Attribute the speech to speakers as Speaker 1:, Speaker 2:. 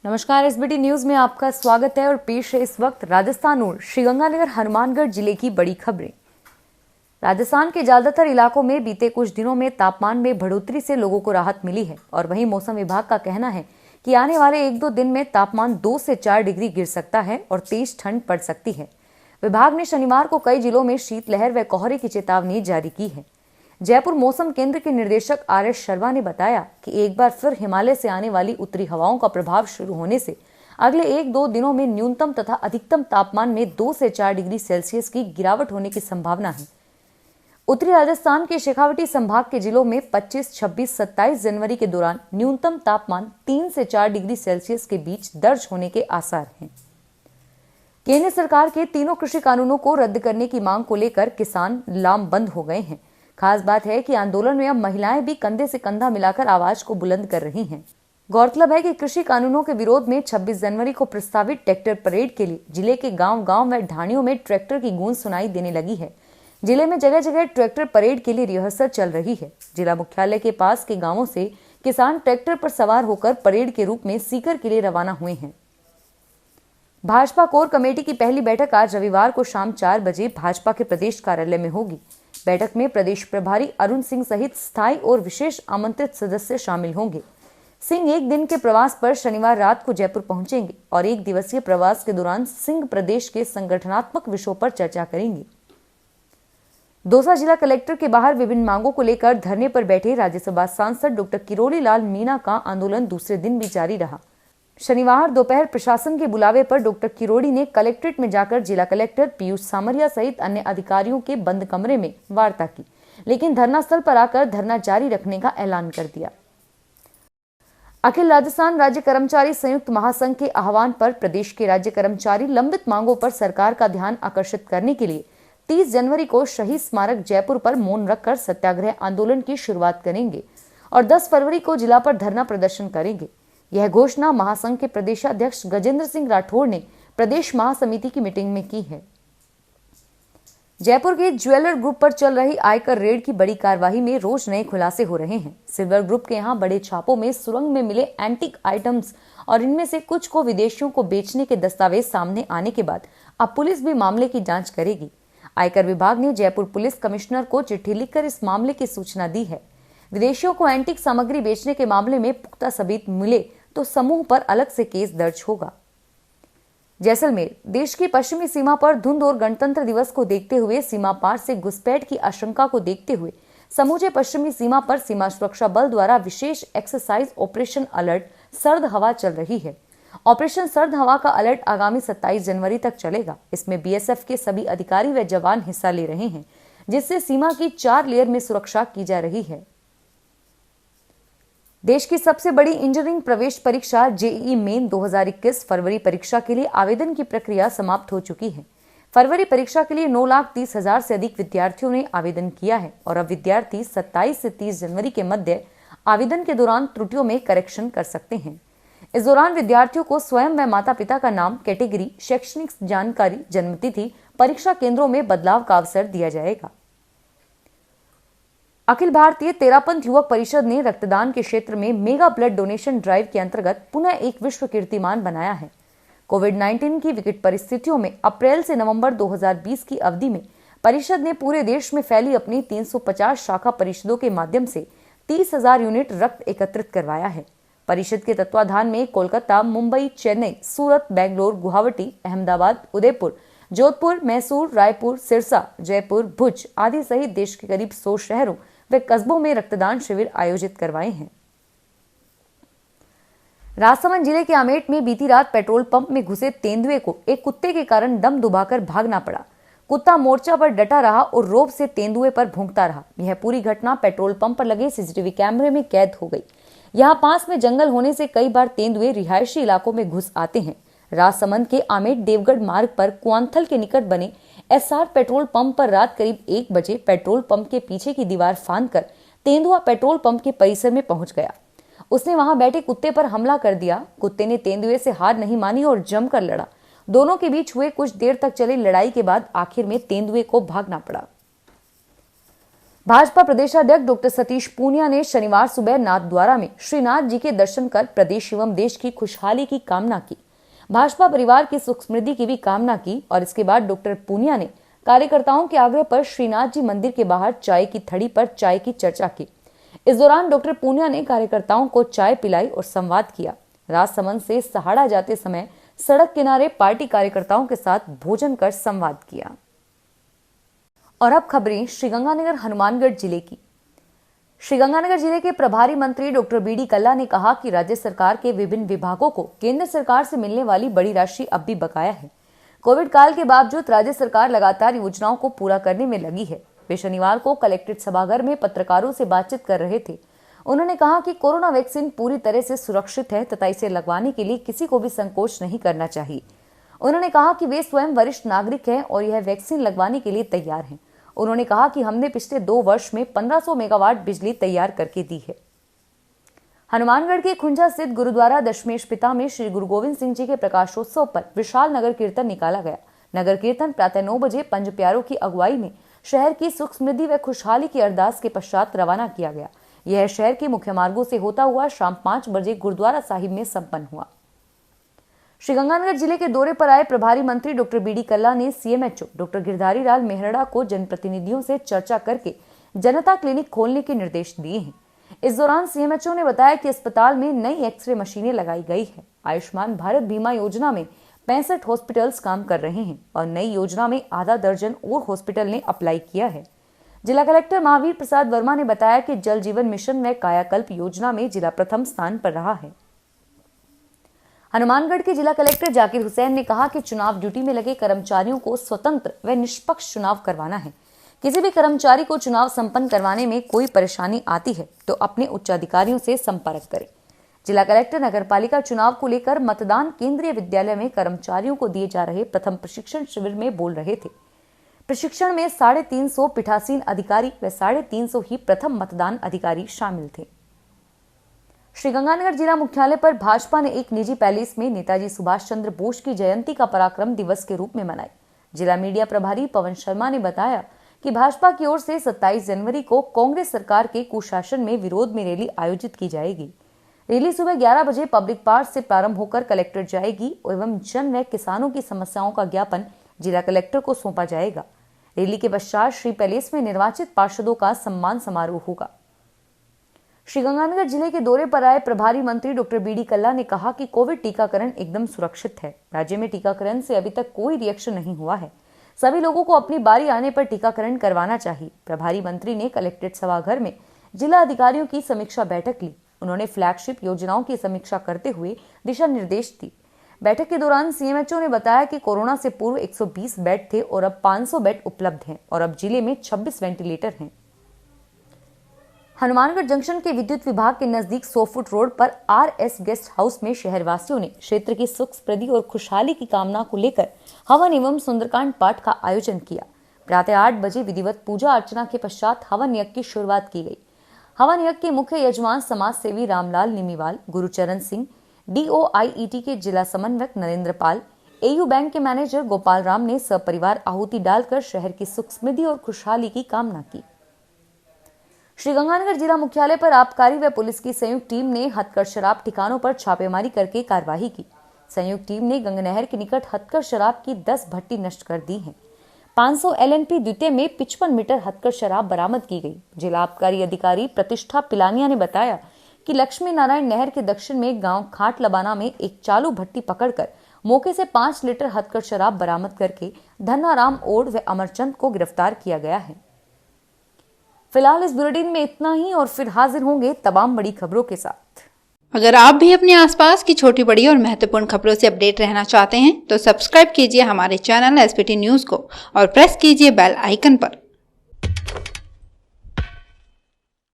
Speaker 1: नमस्कार, SBT news में आपका स्वागत है और पेश है इस वक्त राजस्थान और श्रीगंगानगर हनुमानगढ़ जिले की बड़ी खबरें। राजस्थान के ज्यादातर इलाकों में बीते कुछ दिनों में तापमान में बढ़ोतरी से लोगों को राहत मिली है और वहीं मौसम विभाग का कहना है कि आने वाले 1-2 दिन में तापमान 2 से 4 डिग्री गिर सकता है और तेज ठंड पड़ सकती है। विभाग ने शनिवार को कई जिलों में शीतलहर व कोहरे की चेतावनी जारी की है। जयपुर मौसम केंद्र के निदेशक आर.एस. शर्मा ने बताया कि एक बार फिर हिमालय से आने वाली उत्तरी हवाओं का प्रभाव शुरू होने से अगले 1-2 दिनों में न्यूनतम तथा अधिकतम तापमान में 2 से 4 डिग्री सेल्सियस की गिरावट होने की संभावना है। उत्तरी राजस्थान के शेखावटी संभाग के जिलों में 25, 26, 27 जनवरी के दौरान न्यूनतम तापमान 3 से 4 डिग्री सेल्सियस के बीच दर्ज होने के आसार हैं। केंद्र सरकार के तीनों कृषि कानूनों को रद्द करने की मांग को लेकर किसान लामबंद हो गए हैं। खास बात है कि आंदोलन में अब महिलाएं भी कंधे से कंधा मिलाकर आवाज को बुलंद कर रही हैं। गौरतलब है कि कृषि कानूनों के विरोध में 26 जनवरी को प्रस्तावित ट्रैक्टर परेड के लिए जिले के गांव-गांव व ढाणियों में ट्रैक्टर की गूंज सुनाई देने लगी है। जिले में जगह जगह ट्रैक्टर परेड के लिए रिहर्सल चल रही है। जिला मुख्यालय के पास के गांवों से किसान ट्रैक्टर पर सवार होकर परेड के रूप में सीकर के लिए रवाना हुए हैं। भाजपा कोर कमेटी की पहली बैठक आज रविवार को शाम 4 बजे भाजपा के प्रदेश कार्यालय में होगी। बैठक में प्रदेश प्रभारी अरुण सिंह सहित स्थायी और विशेष आमंत्रित सदस्य शामिल होंगे। सिंह एक दिन के प्रवास पर शनिवार रात को जयपुर पहुंचेंगे और 1 दिवसीय प्रवास के दौरान सिंह प्रदेश के संगठनात्मक विषयों पर चर्चा करेंगे। दौसा जिला कलेक्टर के बाहर विभिन्न मांगों को लेकर धरने पर बैठे राज्यसभा सांसद डॉक्टर किरोड़ी लाल मीणा का आंदोलन दूसरे दिन भी जारी रहा। शनिवार दोपहर प्रशासन के बुलावे पर डॉक्टर किरोड़ी ने कलेक्ट्रेट में जाकर जिला कलेक्टर पीयूष सामरिया सहित अन्य अधिकारियों के बंद कमरे में वार्ता की, लेकिन धरना स्थल पर आकर धरना जारी रखने का ऐलान कर दिया। अखिल राजस्थान राज्य कर्मचारी संयुक्त महासंघ के आह्वान पर प्रदेश के राज्य कर्मचारी लंबित मांगों पर सरकार का ध्यान आकर्षित करने के लिए 30 जनवरी को शहीद स्मारक जयपुर पर मौन रखकर सत्याग्रह आंदोलन की शुरुआत करेंगे और 10 फरवरी को जिला पर धरना प्रदर्शन करेंगे। यह घोषणा महासंघ के प्रदेशाध्यक्ष गजेंद्र सिंह राठौड़ ने प्रदेश महासमिति की मीटिंग में की है। जयपुर के ज्वेलर ग्रुप पर चल रही आयकर रेड की बड़ी कार्रवाई में रोज नए खुलासे हो रहे हैं। सिल्वर ग्रुप के यहां बड़े छापों में सुरंग में मिले एंटीक आइटम्स और इनमें से कुछ को विदेशियों को बेचने के दस्तावेज सामने आने के बाद अब पुलिस भी मामले की जांच करेगी। आयकर विभाग ने जयपुर पुलिस कमिश्नर को चिट्ठी लिखकर इस मामले की सूचना दी है। विदेशियों को एंटीक सामग्री बेचने के मामले में पुख्ता सबूत मिले तो समूह पर अलग से केस दर्ज होगा। जैसलमेर देश की पश्चिमी सीमा पर धुंध और गणतंत्र दिवस को देखते हुए सीमा पार से घुसपैठ की आशंका को देखते हुए समूचे पश्चिमी सीमा पर सीमा सुरक्षा बल द्वारा विशेष एक्सरसाइज ऑपरेशन अलर्ट सर्द हवा चल रही है। ऑपरेशन सर्द हवा का अलर्ट आगामी 27 जनवरी तक चलेगा। इसमें बीएसएफ के सभी अधिकारी व जवान हिस्सा ले रहे हैं, जिससे सीमा की 4 लेयर में सुरक्षा की जा रही है। देश की सबसे बड़ी इंजीनियरिंग प्रवेश परीक्षा जेईई मेन 2021 फरवरी परीक्षा के लिए आवेदन की प्रक्रिया समाप्त हो चुकी है। फरवरी परीक्षा के लिए 9,30,000 से अधिक विद्यार्थियों ने आवेदन किया है और अब विद्यार्थी 27 से 30 जनवरी के मध्य आवेदन के दौरान त्रुटियों में करेक्शन कर सकते हैं। इस दौरान विद्यार्थियों को स्वयं व माता पिता का नाम, कैटेगरी, शैक्षणिक जानकारी, जन्मतिथि, परीक्षा केंद्रों में बदलाव का अवसर दिया जाएगा। अखिल भारतीय तेरापंथ युवक परिषद ने रक्तदान के क्षेत्र में मेगा ब्लड डोनेशन ड्राइव के अंतर्गत पुनः एक विश्व कीर्तिमान बनाया है। कोविड-19 की विकट परिस्थितियों में अप्रैल से नवंबर 2020 की अवधि में परिषद ने पूरे देश में फैली अपनी 350 शाखा परिषदों के माध्यम से 30,000 यूनिट रक्त एकत्रित करवाया है। परिषद के तत्वाधान में कोलकाता, मुंबई, चेन्नई, सूरत, बेंगलोर, गुवाहाटी, अहमदाबाद, उदयपुर, जोधपुर, मैसूर, रायपुर, सिरसा, जयपुर, भुज आदि सहित देश के करीब 100 शहरों वे कस्बों में रक्तदान शिविर आयोजित करवाए हैं। राजसमंद जिले के आमेट में बीती रात पेट्रोल पंप में घुसे तेंदुए को एक कुत्ते के कारण दम दुबाकर भागना पड़ा। कुत्ता मोर्चा पर डटा रहा और रोब से तेंदुए पर भौंकता रहा। यह पूरी घटना पेट्रोल पंप पर लगे सीसीटीवी कैमरे में कैद हो गई। यहाँ पास में जंगल होने से कई बार तेंदुए रिहायशी इलाकों में घुस आते हैं। राजसमंद के आमेट देवगढ़ मार्ग पर कुआंथल के निकट बने एसआर पेट्रोल पंप पर रात करीब 1 बजे पेट्रोल पंप के पीछे की दीवार फांदकर तेंदुआ पेट्रोल पंप के परिसर में पहुंच गया। उसने वहां बैठे कुत्ते पर हमला कर दिया। कुत्ते ने तेंदुए से हार नहीं मानी और जमकर लड़ा। दोनों के बीच हुए कुछ देर तक चली लड़ाई के बाद आखिर में तेंदुए को भागना पड़ा। भाजपा प्रदेशाध्यक्ष डॉक्टर सतीश पूनिया ने शनिवार सुबह नाथद्वारा में श्रीनाथ जी के दर्शन कर प्रदेश एवं देश की खुशहाली की कामना की। भाजपा परिवार की सुख समृद्धि की भी कामना की और इसके बाद डॉक्टर पूनिया ने कार्यकर्ताओं के आग्रह पर श्रीनाथ जी मंदिर के बाहर चाय की थड़ी पर चाय की चर्चा की। इस दौरान डॉक्टर पूनिया ने कार्यकर्ताओं को चाय पिलाई और संवाद किया। राजसमंद से सहाड़ा जाते समय सड़क किनारे पार्टी कार्यकर्ताओं के साथ भोजन कर संवाद किया। और अब खबरें श्रीगंगानगर हनुमानगढ़ जिले की। श्रीगंगानगर जिले के प्रभारी मंत्री डॉक्टर बीडी कल्ला ने कहा कि राज्य सरकार के विभिन्न विभागों को केंद्र सरकार से मिलने वाली बड़ी राशि अब भी बकाया है। कोविड काल के बावजूद राज्य सरकार लगातार योजनाओं को पूरा करने में लगी है। वे शनिवार को कलेक्ट्रेट सभागार में पत्रकारों से बातचीत कर रहे थे। उन्होंने कहा कि कोरोना वैक्सीन पूरी तरह से सुरक्षित है तथा इसे लगवाने के लिए किसी को भी संकोच नहीं करना चाहिए। उन्होंने कहा कि वे स्वयं वरिष्ठ नागरिक हैं और यह वैक्सीन लगवाने के लिए तैयार हैं। उन्होंने कहा कि हमने पिछले 2 वर्ष में 1500 मेगावाट बिजली तैयार करके दी है। हनुमानगढ़ के खुंजा स्थित गुरुद्वारा दशमेश पिता में श्री गुरु गोविंद सिंह जी के प्रकाशोत्सव पर विशाल नगर कीर्तन निकाला गया। नगर कीर्तन प्रातः 9 बजे पंज प्यारों की अगुवाई में शहर की सुख समृद्धि व खुशहाली की अरदास के पश्चात रवाना किया गया। यह शहर के मुख्य मार्गों से होता हुआ शाम 5 बजे गुरुद्वारा साहिब में संपन्न हुआ। श्रीगंगानगर जिले के दौरे पर आए प्रभारी मंत्री डॉक्टर बीडी कल्ला ने सीएमएचओ डॉक्टर गिरधारी लाल मेहरड़ा को जनप्रतिनिधियों से चर्चा करके जनता क्लिनिक खोलने के निर्देश दिए हैं। इस दौरान सीएमएचओ ने बताया कि अस्पताल में नई एक्सरे मशीनें लगाई गई है। आयुष्मान भारत बीमा योजना में 65 हॉस्पिटल्स काम कर रहे हैं और नई योजना में आधा दर्जन और हॉस्पिटल ने अप्लाई किया है। जिला कलेक्टर महावीर प्रसाद वर्मा ने बताया कि जल जीवन मिशन व कायाकल्प योजना में जिला प्रथम स्थान पर रहा है। हनुमानगढ़ के जिला कलेक्टर जाकिर हुसैन ने कहा कि चुनाव ड्यूटी में लगे कर्मचारियों को स्वतंत्र व निष्पक्ष चुनाव करवाना है। किसी भी कर्मचारी को चुनाव संपन्न करवाने में कोई परेशानी आती है तो अपने उच्चाधिकारियों से संपर्क करें। जिला कलेक्टर नगरपालिका चुनाव को लेकर मतदान केंद्रीय विद्यालय में कर्मचारियों को दिए जा रहे प्रथम प्रशिक्षण शिविर में बोल रहे थे। प्रशिक्षण में 350 पीठासीन अधिकारी व 350 ही प्रथम मतदान अधिकारी शामिल थे। श्रीगंगानगर जिला मुख्यालय पर भाजपा ने एक निजी पैलेस में नेताजी सुभाष चंद्र बोस की जयंती का पराक्रम दिवस के रूप में मनाई। जिला मीडिया प्रभारी पवन शर्मा ने बताया कि भाजपा की ओर से 27 जनवरी को कांग्रेस सरकार के कुशासन में विरोध में रैली आयोजित की जाएगी। रैली सुबह 11 बजे पब्लिक पार्क से प्रारंभ होकर कलेक्ट्रेट जाएगी एवं जन व किसानों की समस्याओं का ज्ञापन जिला कलेक्टर को सौंपा जाएगा। रैली के पश्चात श्री पैलेस में निर्वाचित पार्षदों का सम्मान समारोह होगा। श्रीगंगानगर जिले के दौरे पर आए प्रभारी मंत्री डॉक्टर बीडी कल्ला ने कहा कि कोविड टीकाकरण एकदम सुरक्षित है। राज्य में टीकाकरण से अभी तक कोई रिएक्शन नहीं हुआ है। सभी लोगों को अपनी बारी आने पर टीकाकरण करवाना चाहिए। प्रभारी मंत्री ने कलेक्ट्रेट सभागार में जिला अधिकारियों की समीक्षा बैठक ली। उन्होंने फ्लैगशिप योजनाओं की समीक्षा करते हुए दिशा निर्देश दिए। बैठक के दौरान सीएमएचओ ने बताया कि कोरोना से पूर्व 120 बेड थे और अब 500 बेड उपलब्ध हैं और अब जिले में 26 वेंटिलेटर हैं। हनुमानगढ़ जंक्शन के विद्युत विभाग के नजदीक 100 फुट रोड पर आरएस गेस्ट हाउस में शहरवासियों ने क्षेत्र की सुख समृद्धि और खुशहाली की कामना को लेकर हवन एवं सुंदरकांड पाठ का आयोजन किया। प्रातः 8 बजे विधिवत पूजा अर्चना के पश्चात हवन यज्ञ की शुरुआत की गई। हवन यज्ञ के मुख्य यजमान समाज सेवी रामलाल निमीवाल, गुरुचरण सिंह, DOIET के जिला समन्वयक नरेंद्र पाल, AU बैंक के मैनेजर गोपाल राम ने सपरिवार आहुति डालकर शहर की सुख समृद्धि और खुशहाली की कामना की। श्रीगंगानगर जिला मुख्यालय पर आबकारी व पुलिस की संयुक्त टीम ने हथकर शराब ठिकानों पर छापेमारी करके कार्रवाई की। संयुक्त टीम ने गंगनहर के निकट हथकर शराब की 10 भट्टी नष्ट कर दी हैं। 500 LNP द्वितीय में 55 मीटर हथकर शराब बरामद की गई। जिला आबकारी अधिकारी प्रतिष्ठा पिलानिया ने बताया कि लक्ष्मी नारायण नहर के दक्षिण में गांव खाट लबाना में एक चालू भट्टी पकड़कर मौके से 5 लीटर हथकर शराब बरामद करके धन्नाराम ओड व अमरचंद को गिरफ्तार किया गया है। फिलहाल इस बुलेटिन में इतना ही और फिर हाजिर होंगे तमाम बड़ी खबरों के साथ।
Speaker 2: अगर आप भी अपने आसपास की छोटी बड़ी और महत्वपूर्ण खबरों से अपडेट रहना चाहते हैं तो सब्सक्राइब कीजिए हमारे चैनल SPT न्यूज को और प्रेस कीजिए बेल आइकन पर।